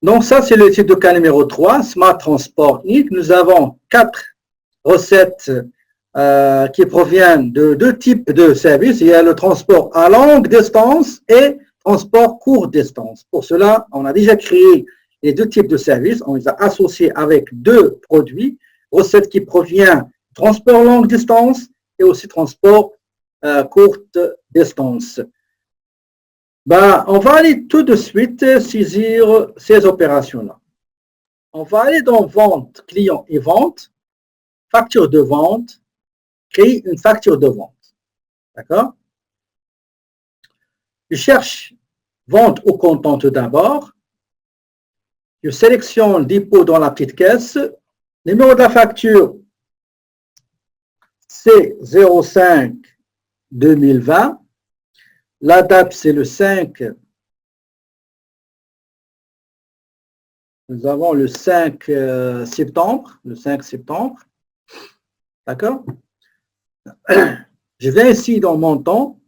Donc, ça, c'est le type de cas numéro 3, Smart Transport Inc. Nous avons 4 recettes qui proviennent de 2 types de services. Il y a le transport à longue distance et transport courte distance. Pour cela, on a déjà créé les 2 types de services. On les a associés avec 2 produits. Recette qui provient du transport longue distance et aussi transport courte distance. Ben, on va aller tout de suite saisir ces opérations-là. On va aller dans vente, client et vente, facture de vente, créer une facture de vente. D'accord? Je cherche vente au comptant tout d'abord. Je sélectionne dépôt dans la petite caisse. Numéro de la facture, c'est 05 2020. La date, c'est le 5. Nous avons le 5 septembre. Le 5 septembre. D'accord? Je viens ici dans montant.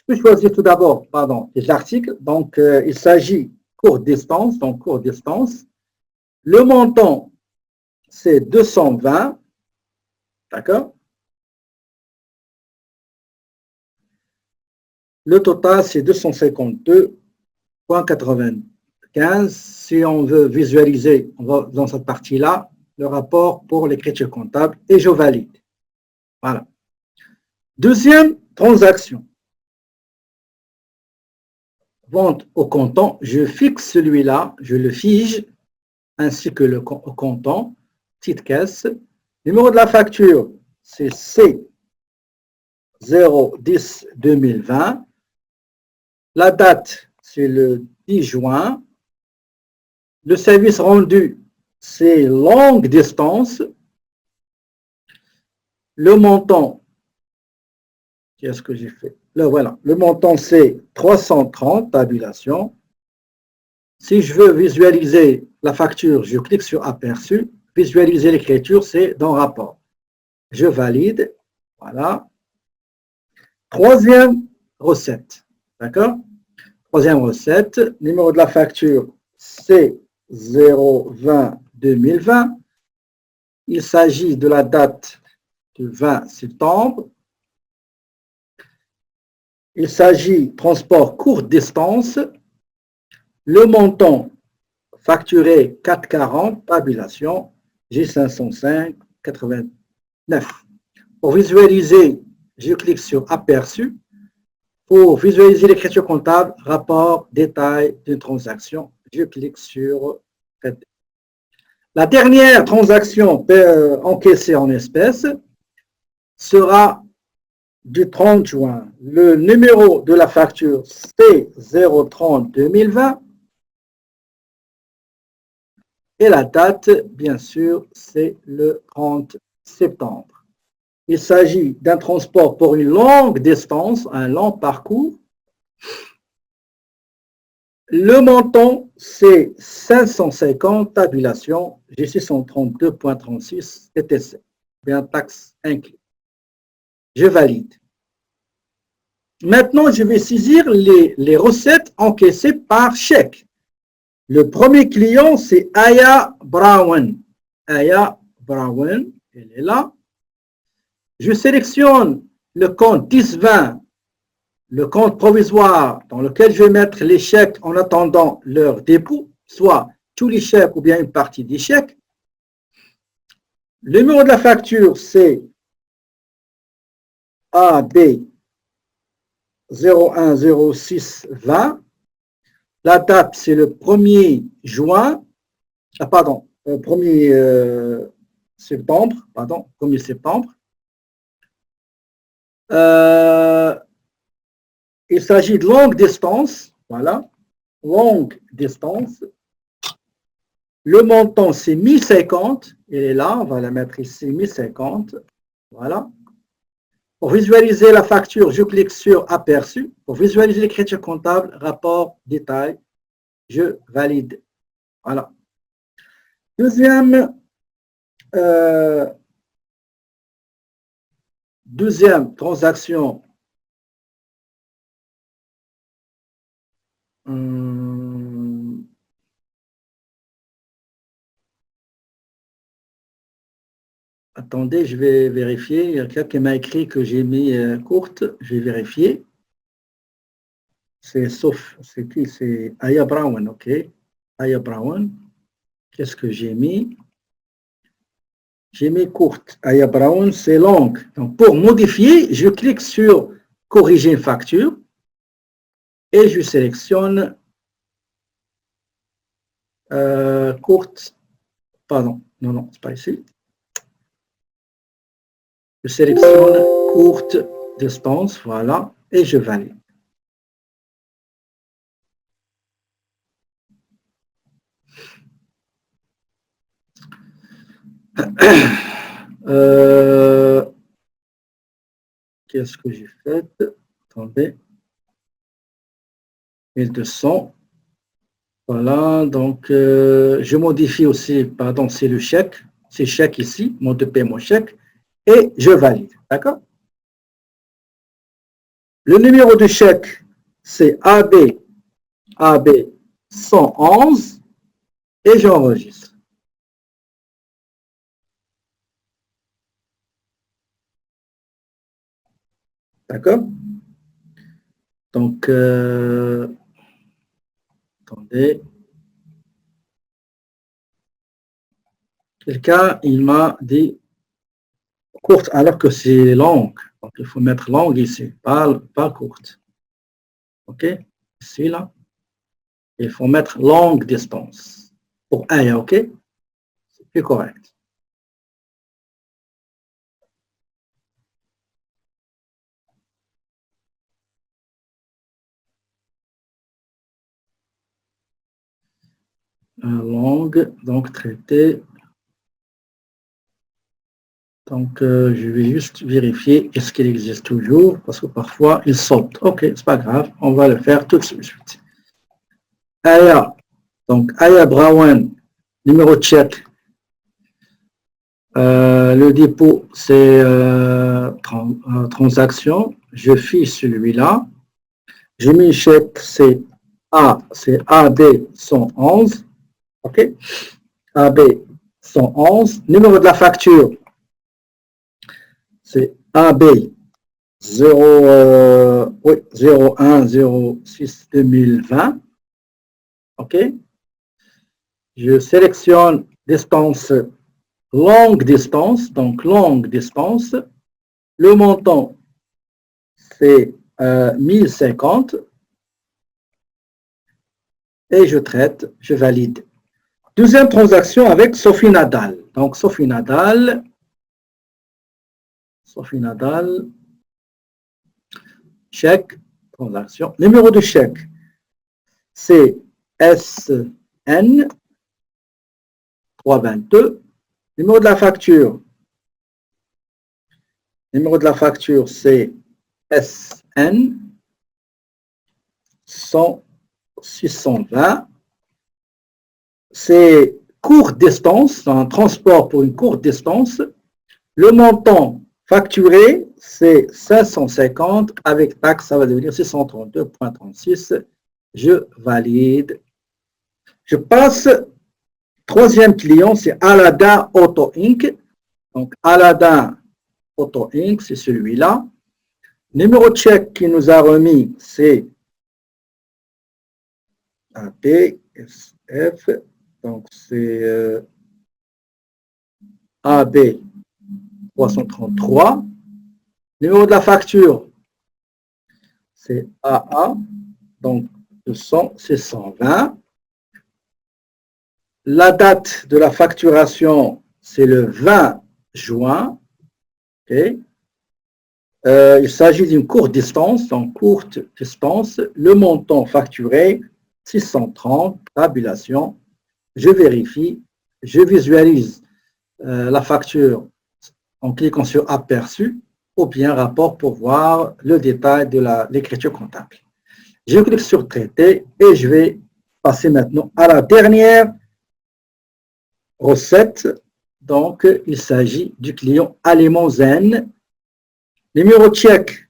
Je peux choisir tout d'abord, les articles. Donc, il s'agit courte distance. Donc, courte distance. Le montant, c'est 220. D'accord? Le total, c'est 252,95. Si on veut visualiser, on va dans cette partie-là, le rapport pour l'écriture comptable et je valide. Voilà. Deuxième transaction. Vente au comptant, je fixe celui-là, je le fige, ainsi que le comptant, petite caisse. Numéro de la facture, c'est C010-2020. La date, c'est le 10 juin. Le service rendu, c'est longue distance. Le montant, qu'est-ce que j'ai fait? Là, voilà. Le montant, c'est 330, tabulation. Si je veux visualiser la facture, je clique sur aperçu. Visualiser l'écriture, c'est dans rapport. Je valide. Voilà. Troisième recette. D'accord? Troisième recette. Numéro de la facture, c'est 020-2020. Il s'agit de la date du 20 septembre. Il s'agit transport courte distance. Le montant facturé 4,40, tabulation J505,89. Pour visualiser, je clique sur aperçu. Pour visualiser l'écriture comptable, rapport, détail d'une transaction, je clique sur traiter. La dernière transaction encaissée en espèces sera du 30 juin. Le numéro de la facture, c'est 030-2020. Et la date, bien sûr, c'est le 30 septembre. Il s'agit d'un transport pour une longue distance, un long parcours. Le montant, c'est 550, tabulation G632.36 TTC, bien taxe inclus. Je valide. Maintenant, je vais saisir les recettes encaissées par chèque. Le premier client, c'est Aya Brown. Aya Brown, elle est là. Je sélectionne le compte 1020, le compte provisoire dans lequel je vais mettre les chèques en attendant leur dépôt, soit tous les chèques ou bien une partie des chèques. Le numéro de la facture, c'est AB 010620. La date, c'est le 1er juin, 1er septembre, 1er septembre. Il s'agit de longue distance, voilà, longue distance. Le montant, c'est 1050, il est là, on va la mettre ici, 1050, voilà. Pour visualiser la facture, je clique sur aperçu. Pour visualiser l'écriture comptable, rapport, détail, je valide. Voilà. Deuxième transaction. Attendez, je vais vérifier. Il y a quelqu'un qui m'a écrit que j'ai mis courte. Je vais vérifier. C'est sauf, c'est qui? C'est Aya Brown, ok. Aya Brown. Qu'est-ce que j'ai mis? J'ai mis courte. Aya Brown, c'est longue. Donc, pour modifier, je clique sur corriger une facture et je sélectionne courte. Pardon, non, c'est pas ici. Je sélectionne courte distance, voilà, et je valide. Qu'est-ce que j'ai fait? Attendez. 1200. Voilà, donc je modifie aussi, pardon, c'est le chèque. C'est chèque ici, mode de paiement chèque, et je valide. D'accord? Le numéro de chèque, c'est AB 111 et j'enregistre. D'accord? Donc, attendez. Quelqu'un, il m'a dit courte alors que c'est longue. Donc, il faut mettre longue ici, pas courte. OK? Ici, là. Il faut mettre longue distance pour un, OK? C'est plus correct. Longue, donc traité. Donc, je vais juste vérifier est-ce qu'il existe toujours, parce que parfois, il saute. OK, c'est pas grave, on va le faire tout de suite. Aya, donc Aya Brown, numéro de chèque. Le dépôt, c'est transaction. Je fiche celui-là. J'ai mis chèque, c'est AB 111. OK? AB 111. Numéro de la facture, c'est AB 0106-2020. OK? Je sélectionne distance, longue distance, donc longue distance. Le montant, c'est 1050. Et je traite, je valide. Deuxième transaction avec Sophie Nadal. Donc, Sophie Nadal, chèque, transaction. Numéro de chèque, c'est SN 322. Numéro de la facture, c'est SN 620. C'est courte distance, un transport pour une courte distance. Le montant facturé, c'est 550. Avec taxe, ça va devenir 632,36. Je valide. Je passe. Troisième client, c'est Aladdin Auto Inc. Donc, Aladdin Auto Inc., c'est celui-là. Numéro de chèque qu'il nous a remis, c'est ABSF. Donc, c'est AB 333. Numéro de la facture, c'est AA, donc 200, c'est 120. La date de la facturation, c'est le 20 juin. Okay. Il s'agit d'une courte distance, donc courte distance. Le montant facturé, 630, tabulation. Je vérifie, je visualise la facture en cliquant sur aperçu ou bien rapport pour voir le détail de l'écriture comptable. Je clique sur traiter et je vais passer maintenant à la dernière recette. Donc, il s'agit du client Aliment Zen. Numéro de chèque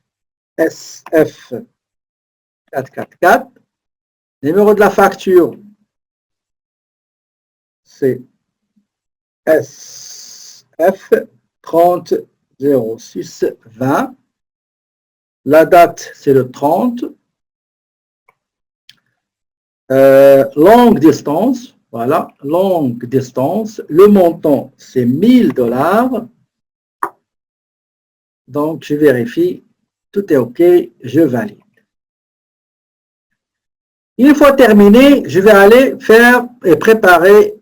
SF 444. Numéro de la facture, c'est SF 30 06 20. La date, c'est le 30. Longue distance, voilà, longue distance. Le montant, c'est 1000 $. Donc, je vérifie, tout est OK, je valide. Une fois terminé, je vais aller faire et préparer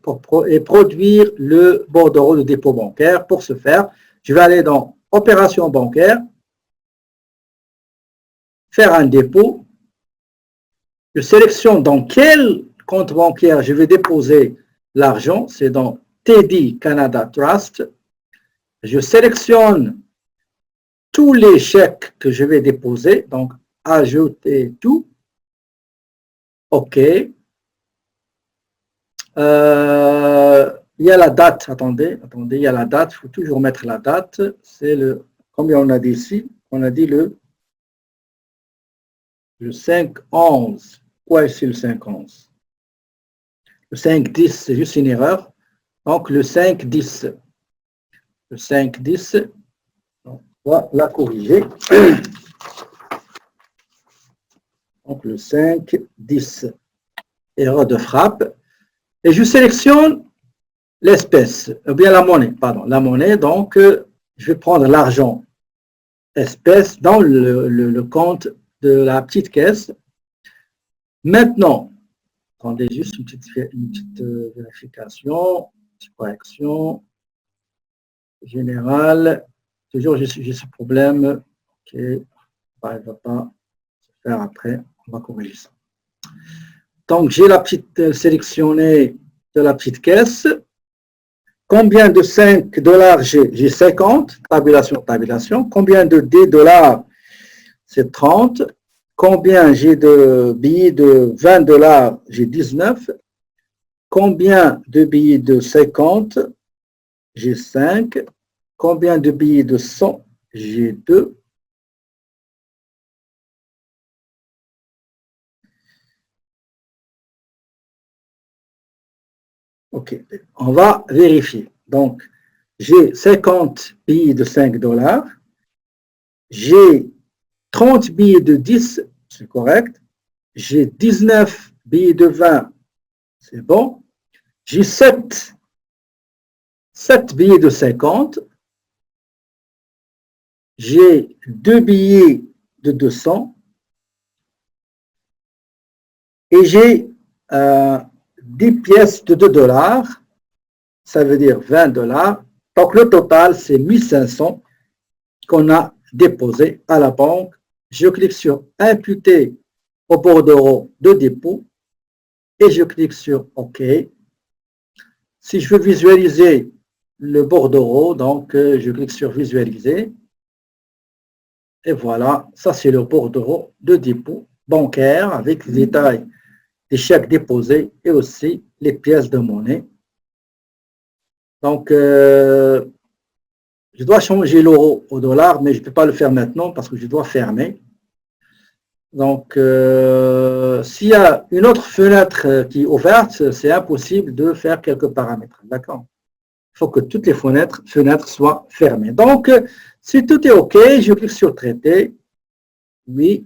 et produire le bordereau de dépôt bancaire. Pour ce faire, je vais aller dans Opération bancaire, faire un dépôt. Je sélectionne dans quel compte bancaire je vais déposer l'argent. C'est dans TD Canada Trust. Je sélectionne tous les chèques que je vais déposer. Donc, ajouter tout. OK. Il y a la date. Attendez, il y a la date. Il faut toujours mettre la date. C'est le, combien on a dit ici? On a dit le 5-11. Quoi ici le 5-11? Le 5-10, c'est juste une erreur. Donc, le 5-10. Le 5-10, on va la corriger. Donc, le 5-10. Erreur de frappe. Et je sélectionne l'espèce, ou bien la monnaie, pardon. La monnaie, donc, je vais prendre l'argent espèce dans le compte de la petite caisse. Maintenant, attendez juste une petite vérification, petite correction générale. Toujours, j'ai ce problème. OK, il ne va pas se faire après. On va corriger ça. Donc, j'ai la petite sélectionnée de la petite caisse. Combien de 5 $ j'ai? J'ai 50. Tabulation, tabulation. Combien de $? C'est 30. Combien j'ai de billets de 20 $? J'ai 19. Combien de billets de 50? J'ai 5. Combien de billets de 100? J'ai 2. OK, on va vérifier. Donc, j'ai 50 billets de 5 $. J'ai 30 billets de 10, c'est correct. J'ai 19 billets de 20, c'est bon. J'ai 7 billets de 50. J'ai 2 billets de 200. Et j'ai 10 pièces de 2 $. Ça veut dire 20 $. Donc, le total, c'est 1500 qu'on a déposé à la banque. Je clique sur imputer au bordereau de dépôt et je clique sur OK. Si je veux visualiser le bordereau, donc je clique sur visualiser. Et voilà, ça c'est le bordereau de dépôt bancaire avec les détails des chèques déposés et aussi les pièces de monnaie. Donc, je dois changer l'euro au dollar, mais je ne peux pas le faire maintenant parce que je dois fermer. Donc, s'il y a une autre fenêtre qui est ouverte, c'est impossible de faire quelques paramètres. D'accord? Il faut que toutes les fenêtres soient fermées. Donc, si tout est OK, je clique sur traiter. Oui.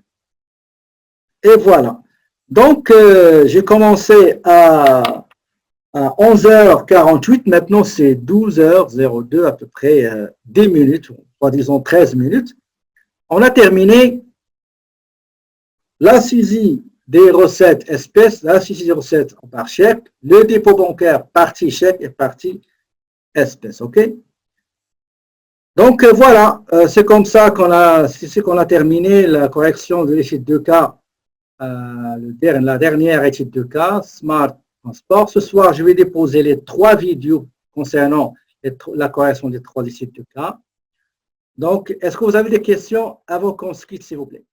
Et voilà. Donc, j'ai commencé à 11h48. Maintenant, c'est 12h02, à peu près 10 minutes, soit disons 13 minutes. On a terminé la saisie des recettes espèces, la saisie des recettes par chèque, le dépôt bancaire partie chèque et partie espèce. OK? Donc, voilà, c'est comme ça qu'on a terminé la correction de l'étude de cas, la dernière étude de cas, Smart Transport. Ce soir, je vais déposer les 3 vidéos concernant la correction des 3 études de cas. Donc, est-ce que vous avez des questions avant qu'on se quitte, s'il vous plaît?